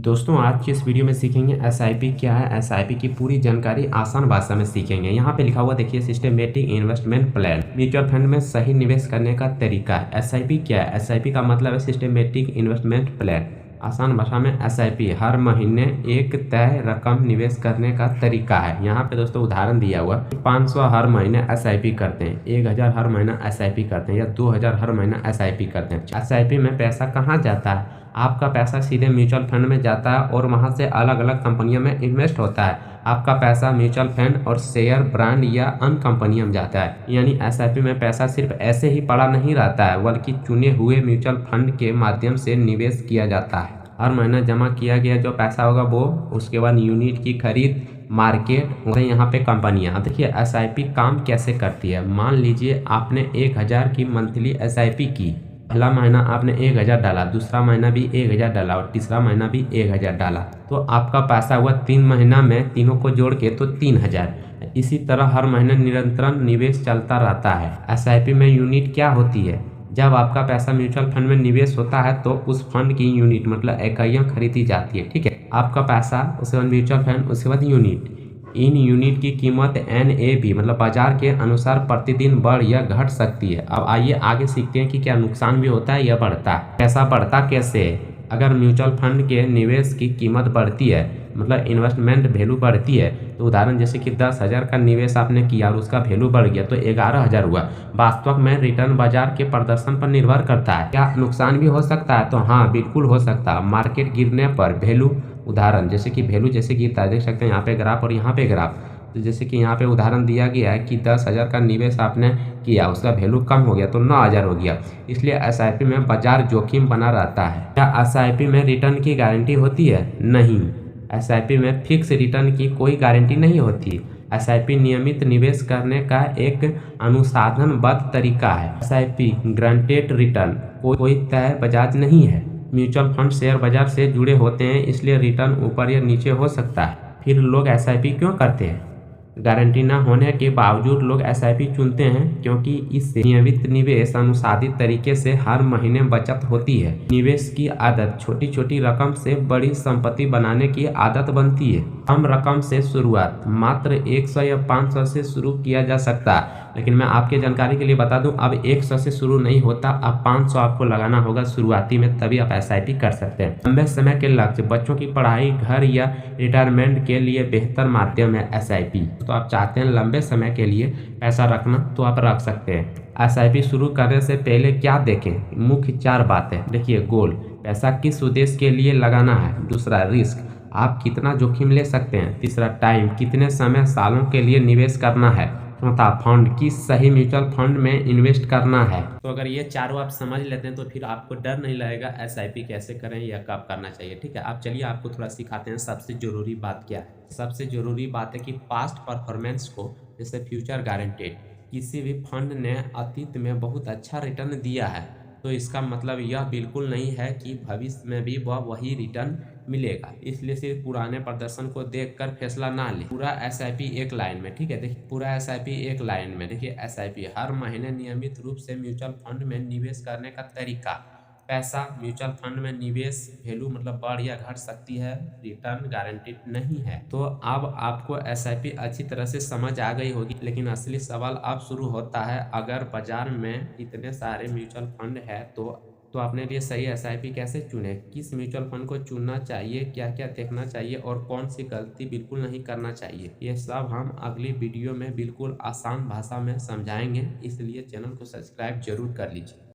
दोस्तों आज की इस वीडियो में सीखेंगे एसआईपी क्या है। एसआईपी की पूरी जानकारी आसान भाषा में सीखेंगे। यहाँ पे लिखा हुआ देखिए systematic investment plan, mutual fund में सही निवेश करने का तरीका। एसआईपी क्या है? एसआईपी का मतलब है सिस्टमेटिक इन्वेस्टमेंट प्लान। आसान भाषा में एसआईपी हर महीने एक तय रकम निवेश करने का तरीका है। यहाँ पे दोस्तों उदाहरण दिया हुआ 500 हर महीने एसआईपी करते हैं, 1000 हर महीना एसआईपी करते हैं या 2000 हर महीना एसआईपी करते हैं। एसआईपी में पैसा कहाँ जाता है? आपका पैसा सीधे म्यूचुअल फंड में जाता है और वहां से अलग अलग कंपनियों में इन्वेस्ट होता है। आपका पैसा म्यूचुअल फंड और शेयर ब्रांड या अन्य कंपनियों में जाता है। यानी एसआईपी में पैसा सिर्फ ऐसे ही पड़ा नहीं रहता है, बल्कि चुने हुए म्यूचुअल फंड के माध्यम से निवेश किया जाता है। हर महीना जमा किया गया जो पैसा होगा वो उसके बाद यूनिट की खरीद, मार्केट, यहाँ पे कंपनियां। देखिए एसआईपी काम कैसे करती है। मान लीजिए आपने 1000 की मंथली एसआईपी की। पहला महीना आपने 1000 डाला, दूसरा महीना भी 1000 डाला और तीसरा महीना भी 1000 डाला, तो आपका पैसा हुआ 3 महीना में तीनों को जोड़ के तो 3000। इसी तरह हर महीने निरंतर निवेश चलता रहता है। एसआईपी में यूनिट क्या होती है? जब आपका पैसा म्यूचुअल फंड में निवेश होता है तो उस फंड की यूनिट मतलब इकाइयाँ खरीदी जाती है। ठीक है, आपका पैसा, उसके बाद म्यूचुअल फंड, उसके बाद यूनिट। इन यूनिट की कीमत NAV मतलब बाजार के अनुसार प्रतिदिन बढ़ या घट सकती है। अब आइए आगे सीखते हैं कि क्या नुकसान भी होता है या बढ़ता है। पैसा बढ़ता कैसे है? अगर म्यूचुअल फंड के निवेश की कीमत बढ़ती है मतलब इन्वेस्टमेंट वैल्यू बढ़ती है, तो उदाहरण जैसे कि 10,000 का निवेश आपने किया और उसका वैल्यू बढ़ गया तो 11,000 हुआ। वास्तव में रिटर्न बाजार के प्रदर्शन पर निर्भर करता है। क्या नुकसान भी हो सकता है? तो हाँ, बिल्कुल हो सकता है। मार्केट गिरने पर वैल्यू, उदाहरण जैसे कि वैल्यू जैसे गिरता है, देख सकते हैं यहाँ पे ग्राफ और यहाँ पे ग्राफ। तो जैसे कि यहाँ पे उदाहरण दिया गया है कि 10,000 का निवेश आपने किया, उसका वैल्यू कम हो गया तो 9,000 हो गया। इसलिए एसआईपी में बाजार जोखिम बना रहता है। क्या एसआईपी में रिटर्न की गारंटी होती है? नहीं, एसआईपी में फिक्स रिटर्न की कोई गारंटी नहीं होती। एसआईपी नियमित निवेश करने का एक अनुसाधनबद्ध तरीका है। एसआईपी गारंटेड रिटर्न कोई तय बजाज नहीं है। म्यूचुअल फंड शेयर बाजार से जुड़े होते हैं, इसलिए रिटर्न ऊपर या नीचे हो सकता है। फिर लोग एसआईपी क्यों करते हैं? गारंटी न होने के बावजूद लोग एसआईपी चुनते हैं क्योंकि इससे नियमित निवेश, अनुसाधित तरीके से हर महीने बचत होती है। निवेश की आदत, छोटी छोटी रकम से बड़ी संपत्ति बनाने की आदत बनती है। कम रकम से शुरुआत, मात्र 100 या 500 से शुरू किया जा सकता है। लेकिन मैं आपके जानकारी के लिए बता दूं, अब 100 से शुरू नहीं होता, अब 500 आपको लगाना होगा शुरुआती में, तभी आप एसआईपी कर सकते हैं। लंबे समय के लक्ष्य, बच्चों की पढ़ाई, घर या रिटायरमेंट के लिए बेहतर माध्यम है एसआईपी। तो आप चाहते हैं लंबे समय के लिए पैसा रखना तो आप रख सकते हैं। एसआईपी शुरू करने से पहले क्या देखें? मुख्य 4 बातें। देखिए, गोल, पैसा किस उद्देश्य के लिए लगाना है। दूसरा, रिस्क, आप कितना जोखिम ले सकते हैं। तीसरा, टाइम, कितने समय सालों के लिए निवेश करना है। चौथा, फंड, किस सही म्यूचुअल फंड में इन्वेस्ट करना है। तो अगर ये चारों आप समझ लेते हैं तो फिर आपको डर नहीं लगेगा एसआईपी कैसे करें या कब करना चाहिए। ठीक है, अब चलिए आपको थोड़ा सिखाते हैं सबसे जरूरी बात क्या है। सबसे जरूरी बात है कि पास्ट परफॉर्मेंस को, जैसे फ्यूचर गारंटेड, किसी भी फंड ने अतीत में बहुत अच्छा रिटर्न दिया है तो इसका मतलब यह बिल्कुल नहीं है कि भविष्य में भी वह वही रिटर्न मिलेगा। इसलिए सिर्फ पुराने प्रदर्शन को देखकर फैसला ना ले। पूरा एसआईपी एक लाइन में, ठीक है, देखिए पूरा एसआईपी एक लाइन में। देखिए एसआईपी हर महीने नियमित रूप से म्यूचुअल फंड में निवेश करने का तरीका। पैसा म्यूचुअल फंड में निवेश, वैल्यू मतलब बढ़ या घट सकती है, रिटर्न गारंटीड नहीं है। तो अब आपको एसआईपी अच्छी तरह से समझ आ गई होगी, लेकिन असली सवाल अब शुरू होता है। अगर बाजार में इतने सारे म्यूचुअल फंड है तो अपने लिए सही एसआईपी कैसे चुने, किस म्यूचुअल फंड को चुनना चाहिए, क्या क्या देखना चाहिए और कौन सी गलती बिल्कुल नहीं करना चाहिए, ये सब हम अगली वीडियो में बिल्कुल आसान भाषा में समझाएंगे। इसलिए चैनल को सब्सक्राइब जरूर कर लीजिए।